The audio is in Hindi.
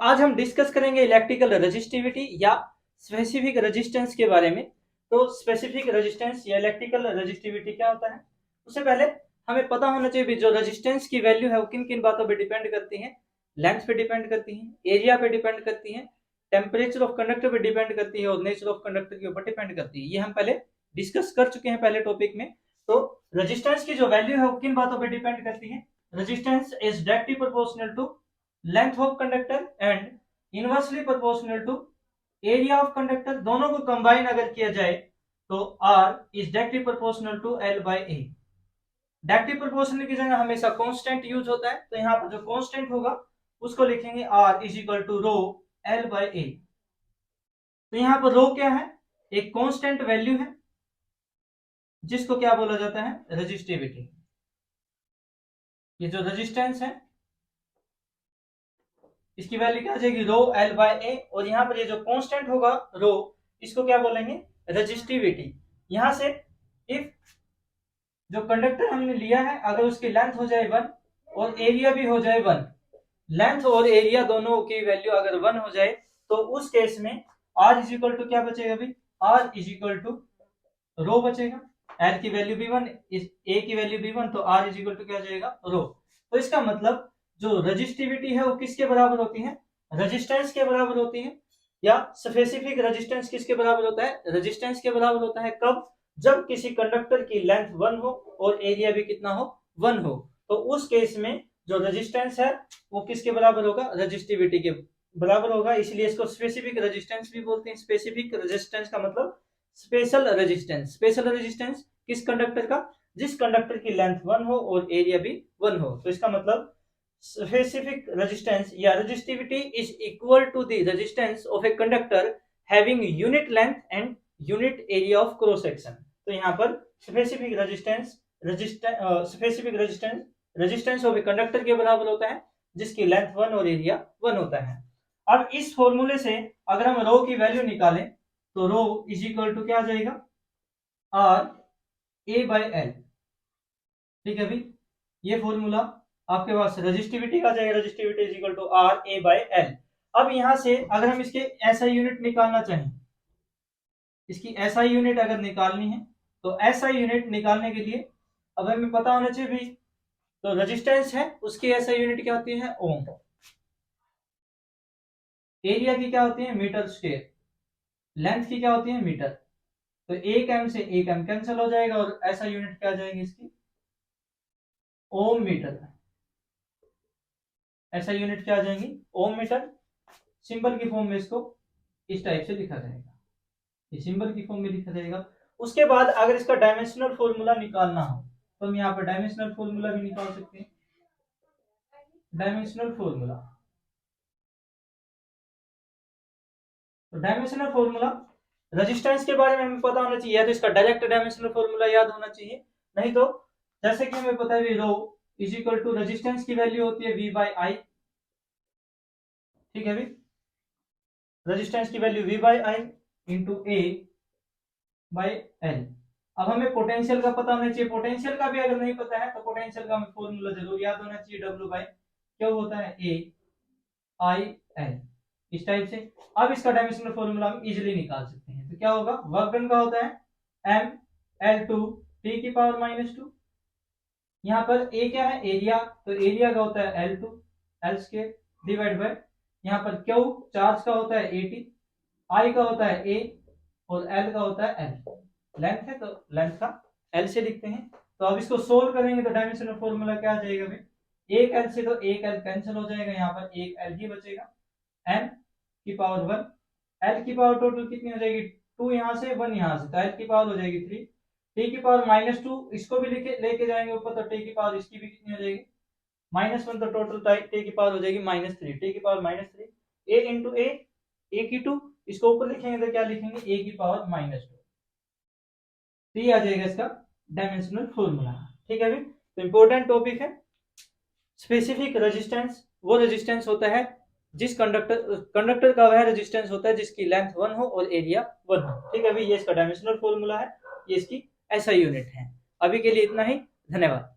आज हम डिस्कस करेंगे इलेक्ट्रिकल रेजिस्टिविटी या स्पेसिफिक रेजिस्टेंस के बारे में। तो स्पेसिफिक रेजिस्टेंस या इलेक्ट्रिकल रेजिस्टिविटी क्या होता है, उससे पहले हमें पता होना चाहिए भी जो रेजिस्टेंस की वैल्यू है वो किन किन बातों पे डिपेंड करती है। लेंथ पे डिपेंड करती है, एरिया पे डिपेंड करती है, टेम्परेचर ऑफ कंडक्टर पे डिपेंड करती है और नेचर ऑफ कंडक्टर के ऊपर डिपेंड करती है। ये हम पहले डिस्कस कर चुके हैं पहले टॉपिक में। तो रेजिस्टेंस की जो वैल्यू है वो किन बातों पे डिपेंड करती है। Resistance is directly proportional to length of conductor and inversely proportional to area of conductor. दोनों को कंबाइन अगर किया जाए तो R is directly proportional to L by A। Directly proportional की जगह हमेशा कांस्टेंट यूज होता है, तो यहाँ पर जो कांस्टेंट होगा उसको लिखेंगे R is equal to rho L by A। तो यहाँ पर रो क्या है, एक कांस्टेंट वैल्यू है जिसको क्या बोला जाता है, रेजिस्टिविटी। ये जो रेजिस्टेंस है इसकी वैल्यू क्या आ जाएगी, रो L बाय A। और यहाँ पर ये जो कांस्टेंट होगा रो, इसको क्या बोलेंगे, रेजिस्टिविटी। यहां से इफ जो कंडक्टर हमने लिया है अगर उसकी लेंथ हो जाए 1 और एरिया भी हो जाए 1, लेंथ और एरिया दोनों की वैल्यू अगर 1 हो जाए तो उस केस में R इज इक्वल टू क्या बचेगा भाई, R इज इक्वल टू रो बचेगा। L की वैल्यू भी 1, A की वैल्यू भी 1, तो R इज इक्वल टू क्या जाएगा, रो। तो इसका मतलब जो रेजिस्टिविटी है वो किसके बराबर होती है, रेजिस्टेंस के बराबर होती है। या स्पेसिफिक रेजिस्टेंस किसके बराबर होता है, रेजिस्टेंस के बराबर होता है। कब, जब किसी कंडक्टर की लेंथ 1 हो और एरिया भी कितना हो, 1 हो। तो उस केस में जो रेजिस्टेंस है वो किसके बराबर होगा, रेजिस्टिविटी के बराबर होगा। इसलिए इसको स्पेसिफिक रेजिस्टेंस भी बोलते हैं। स्पेसिफिक रेजिस्टेंस का मतलब स्पेशल रेजिस्टेंस। स्पेशल रेजिस्टेंस किस कंडक्टर का, जिस कंडक्टर की लेंथ 1 हो और एरिया भी 1 हो। तो इसका मतलब specific resistance या resistivity is equal to the resistance of a conductor having unit length and unit area of cross section। तो यहाँ पर specific resistance resistance of a conductor के बराबर होता है जिसकी लेंथ 1 और एरिया 1 होता है। अब इस फॉर्मूले से अगर हम रो की वैल्यू निकालें तो रो इज इक्वल टू क्या आ जाएगा, R A बाय L। ठीक है भाई, ये फॉर्मूला आपके पास रेजिस्टिविटी का जाएगा, resistivity is equal to R A by L। अब यहां से अगर हम इसके SI यूनिट निकालना चाहें, इसकी SI यूनिट अगर निकालनी है तो SI यूनिट निकालने के लिए अब हमें पता होना चाहिए भी, तो रेजिस्टेंस है उसकी SI यूनिट क्या होती है, ओम। एरिया की क्या होती है, मीटर स्क्वायर। लेंथ की क्या होती है, मीटर। तो 1 m से 1 m कैंसिल हो जाएगा और SI यूनिट क्या आ जाएगी इसकी, ओम मीटर। ऐसा यूनिट क्या आ जाएंगी, ओम मीटर। सिंबल की फॉर्म में इसको इस टाइप से लिखा जाएगा, ये सिंबल की फॉर्म में लिखा जाएगा। उसके बाद अगर इसका डायमेंशनल फॉर्मूला निकालना हो तो हम यहाँ पर डायमेंशनल फॉर्मूला भी निकाल सकते हैं। डायमेंशनल फॉर्मूला, तो डायमेंशनल फॉर्मूला रेजिस्टेंस के बारे में हमें पता होना चाहिए, या तो इसका डायरेक्ट डायमेंशनल फॉर्मूला याद होना चाहिए, नहीं तो जैसे कि हमें पता है रो इज इक्वल टू रेजिस्टेंस की वैल्यू होती है V बाय I। ठीक है भाई, रेजिस्टेंस की value V by I into A by L। अब हमें पोटेंशियल का पता होना चाहिए, पोटेंशियल का भी अगर नहीं पता है तो पोटेंशियल का हमें फॉर्मूला जरूर याद होना चाहिए, W बाय क्या होता है, A I L। इस टाइप से अब इसका डायमेंशनल फॉर्मूला हम इजीली निकाल सकते हैं। तो क्या होगा, वर्क डन का होता है M L2 T की पावर -2। यहाँ पर A क्या है, एरिया, तो एरिया का होता है L2 L square divide by, यहाँ पर Q चार्ज का होता है 80, I का होता है A और L का होता है L। लेंथ है तो लेंथ का L से लिखते हैं। तो अब इसको सोल्व करेंगे तो डायमेंशनल फॉर्मूला क्या आ जाएगा भाई, एक L से तो एक L कैंसिल हो जाएगा, यहाँ पर एक L ही बचेगा, M की पावर 1। L की पावर टोटल कितनी हो जाएगी, 2 यहाँ से 1 यहाँ से, तो L की पावर हो जाएगी 3। T की पावर -2 इसको भी लेके जाएंगे ऊपर, तो T की पावर इसकी भी कितनी हो जाएगी, -1। तो टोटल T की पावर हो जाएगी -3, T की पावर -3। A इंटू A की 2, इसको ऊपर लिखेंगे तो क्या लिखेंगे, A की पावर -2। तो ये आ जाएगा इसका डायमेंशनल फॉर्मूला। ठीक है भाई, तो इंपॉर्टेंट टॉपिक है। स्पेसिफिक रेजिस्टेंस वो रेजिस्टेंस होता है जिस कंडक्टर का वह रेजिस्टेंस होता है जिसकी लेंथ 1 हो और एरिया 1 हो। ठीक है भाई, ये इसका डायमेंशनल फॉर्मूला है, ये इसकी SI यूनिट है। अभी के लिए इतना ही, धन्यवाद।